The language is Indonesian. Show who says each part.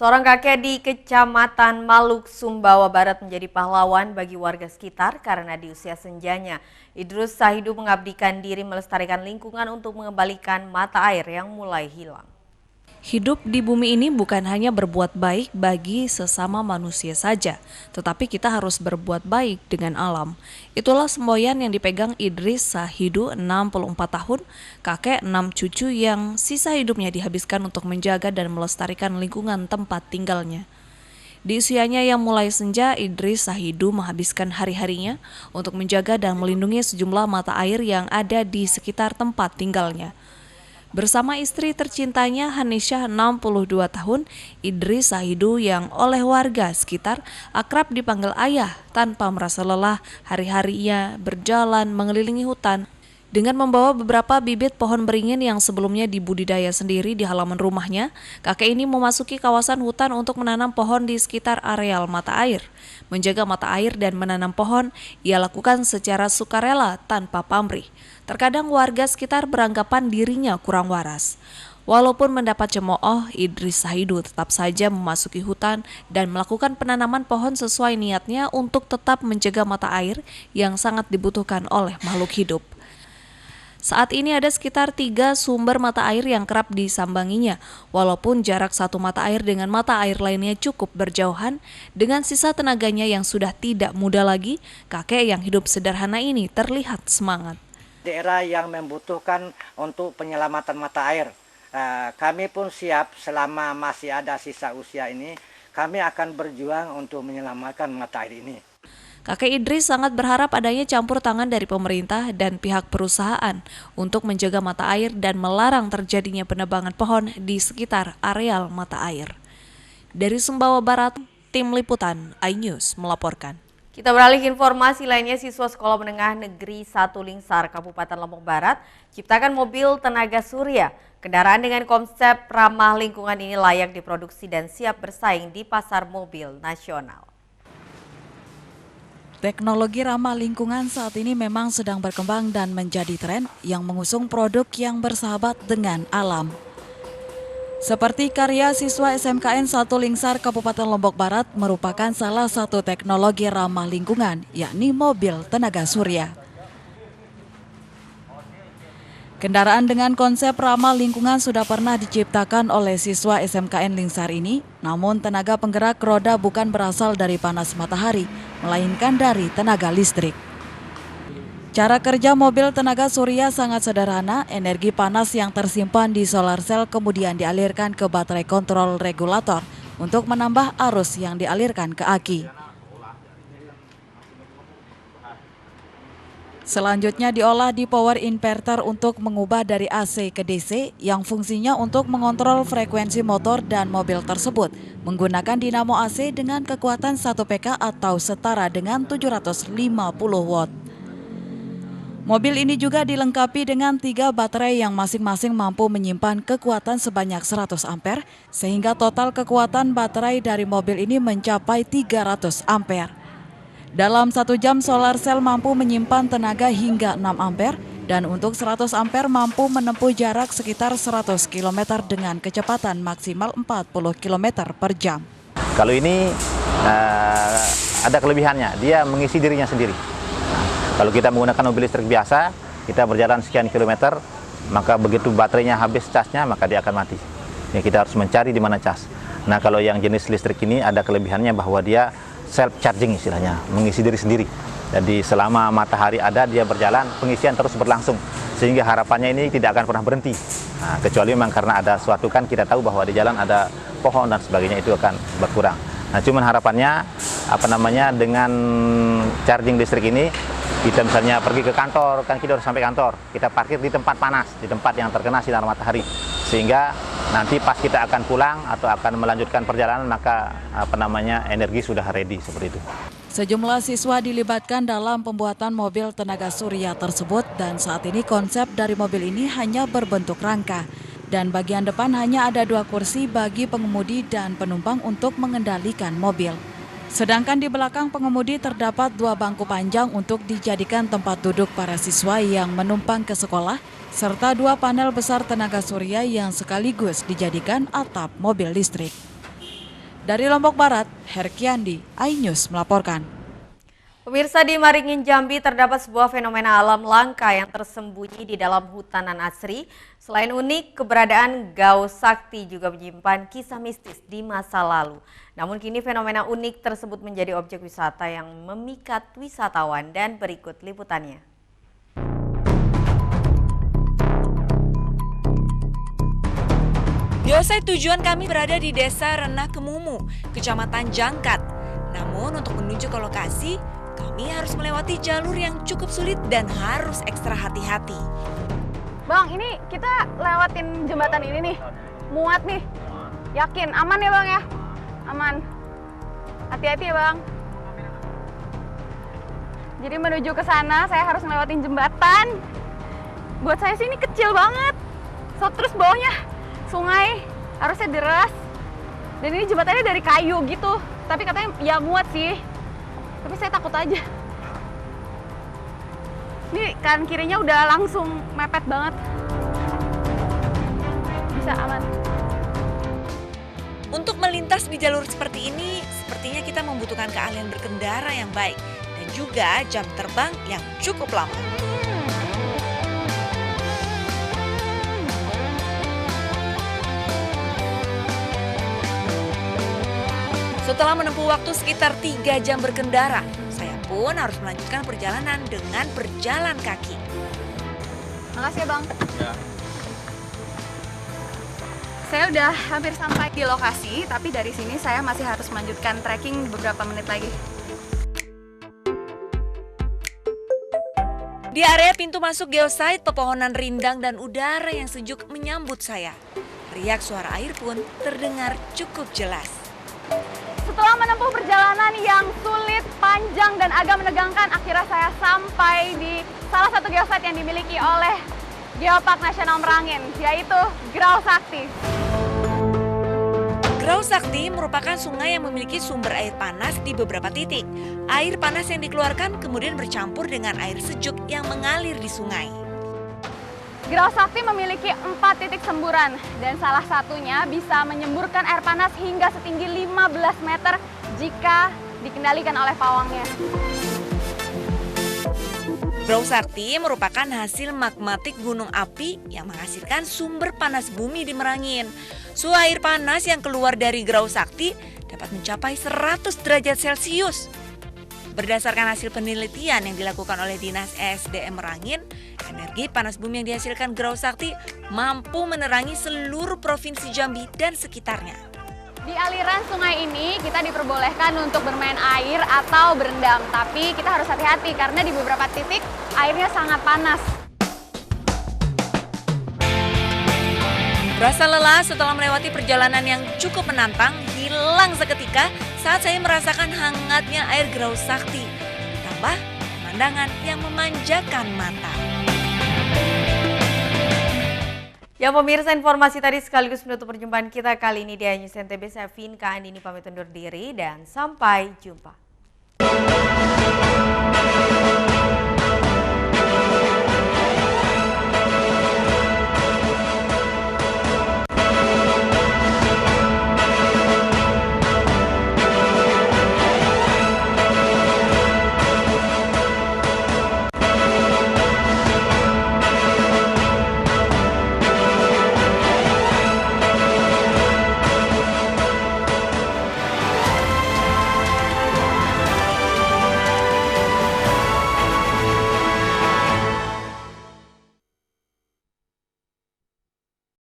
Speaker 1: Seorang kakek di Kecamatan Maluk, Sumbawa Barat menjadi pahlawan bagi warga sekitar karena di usia senjanya, Idrus Sahidu mengabdikan diri melestarikan lingkungan untuk mengembalikan mata air yang mulai hilang.
Speaker 2: Hidup di bumi ini bukan hanya berbuat baik bagi sesama manusia saja, tetapi kita harus berbuat baik dengan alam. Itulah semboyan yang dipegang Idrus Sahidu, 64 tahun, kakek 6 cucu yang sisa hidupnya dihabiskan untuk menjaga dan melestarikan lingkungan tempat tinggalnya. Di usianya yang mulai senja, Idrus Sahidu menghabiskan hari-harinya untuk menjaga dan melindungi sejumlah mata air yang ada di sekitar tempat tinggalnya. Bersama istri tercintanya Hanisyah 62 tahun, Idrus Sahidu yang oleh warga sekitar akrab dipanggil ayah tanpa merasa lelah hari-harinya berjalan mengelilingi hutan dengan membawa beberapa bibit pohon beringin yang sebelumnya dibudidaya sendiri di halaman rumahnya. Kakek ini memasuki kawasan hutan untuk menanam pohon di sekitar areal mata air. Menjaga mata air dan menanam pohon ia lakukan secara sukarela tanpa pamrih. Terkadang warga sekitar beranggapan dirinya kurang waras. Walaupun mendapat cemooh, Idrus Sahidu tetap saja memasuki hutan dan melakukan penanaman pohon sesuai niatnya untuk tetap menjaga mata air yang sangat dibutuhkan oleh makhluk hidup. Saat ini ada sekitar 3 sumber mata air yang kerap disambanginya, walaupun jarak satu mata air dengan mata air lainnya cukup berjauhan. Dengan sisa tenaganya yang sudah tidak muda lagi, kakek yang hidup sederhana ini terlihat semangat.
Speaker 3: Daerah yang membutuhkan untuk penyelamatan mata air, kami pun siap selama masih ada sisa usia ini, kami akan berjuang untuk menyelamatkan mata air ini.
Speaker 2: Kakek Idrus sangat berharap adanya campur tangan dari pemerintah dan pihak perusahaan untuk menjaga mata air dan melarang terjadinya penebangan pohon di sekitar areal mata air. Dari Sumbawa Barat, Tim Liputan iNews melaporkan.
Speaker 1: Kita beralih ke informasi lainnya, siswa Sekolah Menengah Negeri 1 Lingsar, Kabupaten Lombok Barat, ciptakan mobil tenaga surya. Kendaraan dengan konsep ramah lingkungan ini layak diproduksi dan siap bersaing di pasar mobil nasional.
Speaker 4: Teknologi ramah lingkungan saat ini memang sedang berkembang dan menjadi tren yang mengusung produk yang bersahabat dengan alam. Seperti karya siswa SMKN 1 Lingsar Kabupaten Lombok Barat merupakan salah satu teknologi ramah lingkungan, yakni mobil tenaga surya. Kendaraan dengan konsep ramah lingkungan sudah pernah diciptakan oleh siswa SMKN Lingsar ini, namun tenaga penggerak roda bukan berasal dari panas matahari, melainkan dari tenaga listrik. Cara kerja mobil tenaga surya sangat sederhana, energi panas yang tersimpan di solar cell kemudian dialirkan ke baterai kontrol regulator untuk menambah arus yang dialirkan ke aki. Selanjutnya diolah di power inverter untuk mengubah dari AC ke DC yang fungsinya untuk mengontrol frekuensi motor dan mobil tersebut menggunakan dinamo AC dengan kekuatan 1 PK atau setara dengan 750 watt. Mobil ini juga dilengkapi dengan 3 baterai yang masing-masing mampu menyimpan kekuatan sebanyak 100 ampere sehingga total kekuatan baterai dari mobil ini mencapai 300 ampere. Dalam 1 jam solar cell mampu menyimpan tenaga hingga 6 ampere dan untuk 100 ampere mampu menempuh jarak sekitar 100 km dengan kecepatan maksimal 40 km per jam.
Speaker 5: Kalau ini ada kelebihannya, dia mengisi dirinya sendiri. Kalau kita menggunakan mobil listrik biasa, kita berjalan sekian kilometer, maka begitu baterainya habis casnya, maka dia akan mati. Ya, kita harus mencari di mana cas. Nah, kalau yang jenis listrik ini ada kelebihannya bahwa dia self charging istilahnya, mengisi diri sendiri. Jadi selama matahari ada, dia berjalan, pengisian terus berlangsung, sehingga harapannya ini tidak akan pernah berhenti. Nah, kecuali memang karena ada suatu kan kita tahu bahwa di jalan ada pohon dan sebagainya, itu akan berkurang. Nah, cuman harapannya dengan charging listrik ini kita misalnya pergi ke kantor, kan kita harus sampai kantor, kita parkir di tempat panas, di tempat yang terkena sinar matahari, sehingga nanti pas kita akan pulang atau akan melanjutkan perjalanan maka energi sudah ready seperti itu.
Speaker 4: Sejumlah siswa dilibatkan dalam pembuatan mobil tenaga surya tersebut dan saat ini konsep dari mobil ini hanya berbentuk rangka dan bagian depan hanya ada 2 kursi bagi pengemudi dan penumpang untuk mengendalikan mobil. Sedangkan di belakang pengemudi terdapat 2 bangku panjang untuk dijadikan tempat duduk para siswa yang menumpang ke sekolah, serta 2 panel besar tenaga surya yang sekaligus dijadikan atap mobil listrik. Dari Lombok Barat, Herkiandi, iNews melaporkan.
Speaker 1: Pemirsa, di Maringin, Jambi terdapat sebuah fenomena alam langka yang tersembunyi di dalam hutanan asri. Selain unik, keberadaan Gao Sakti juga menyimpan kisah mistis di masa lalu. Namun kini fenomena unik tersebut menjadi objek wisata yang memikat wisatawan, dan berikut liputannya.
Speaker 2: Geosite tujuan kami berada di Desa Renah Kemumu, Kecamatan Jangkat. Namun untuk menuju ke lokasi, kami harus melewati jalur yang cukup sulit dan harus ekstra hati-hati.
Speaker 6: Bang, ini kita lewatin jembatan ini nih, muat nih. Yakin, aman ya Bang ya? Aman. Hati-hati ya Bang. Jadi menuju ke sana saya harus ngelewatin jembatan. Buat saya sih ini kecil banget. Terus bawahnya sungai, harusnya deras. Dan ini jembatannya dari kayu gitu. Tapi katanya ya muat sih. Tapi saya takut aja. Ini kanan kirinya udah langsung mepet banget. Bisa aman.
Speaker 2: Untuk melintas di jalur seperti ini, sepertinya kita membutuhkan keahlian berkendara yang baik dan juga jam terbang yang cukup lama. Setelah menempuh waktu sekitar 3 jam berkendara, saya pun harus melanjutkan perjalanan dengan berjalan kaki.
Speaker 6: Makasih ya Bang. Ya. Saya udah hampir sampai di lokasi, tapi dari sini saya masih harus melanjutkan trekking beberapa menit lagi.
Speaker 2: Di area pintu masuk geosite, pepohonan rindang dan udara yang sejuk menyambut saya. Riak suara air pun terdengar cukup jelas.
Speaker 6: Setelah menempuh perjalanan yang sulit, panjang, dan agak menegangkan, akhirnya saya sampai di salah satu geosite yang dimiliki oleh Geopark Nasional Merangin, yaitu Grau Sakti.
Speaker 2: Grau Sakti merupakan sungai yang memiliki sumber air panas di beberapa titik. Air panas yang dikeluarkan kemudian bercampur dengan air sejuk yang mengalir di sungai.
Speaker 6: Grau Sakti memiliki 4 titik semburan dan salah satunya bisa menyemburkan air panas hingga setinggi 15 meter jika dikendalikan oleh pawangnya.
Speaker 2: Grau Sakti merupakan hasil magmatik gunung api yang menghasilkan sumber panas bumi di Merangin. Suhu air panas yang keluar dari Grau Sakti dapat mencapai 100 derajat Celcius. Berdasarkan hasil penelitian yang dilakukan oleh Dinas ESDM Merangin, energi panas bumi yang dihasilkan Grau Sakti mampu menerangi seluruh provinsi Jambi dan sekitarnya.
Speaker 6: Di aliran sungai ini kita diperbolehkan untuk bermain air atau berendam, tapi kita harus hati-hati karena di beberapa titik airnya sangat panas.
Speaker 2: Rasa lelah setelah melewati perjalanan yang cukup menantang hilang seketika saat saya merasakan hangatnya air Grau Sakti, ditambah pemandangan yang memanjakan mata.
Speaker 1: Ya pemirsa, informasi tadi sekaligus menutup perjumpaan kita kali ini di iNews NTB. Saya Vinka Andini pamit undur diri dan sampai jumpa.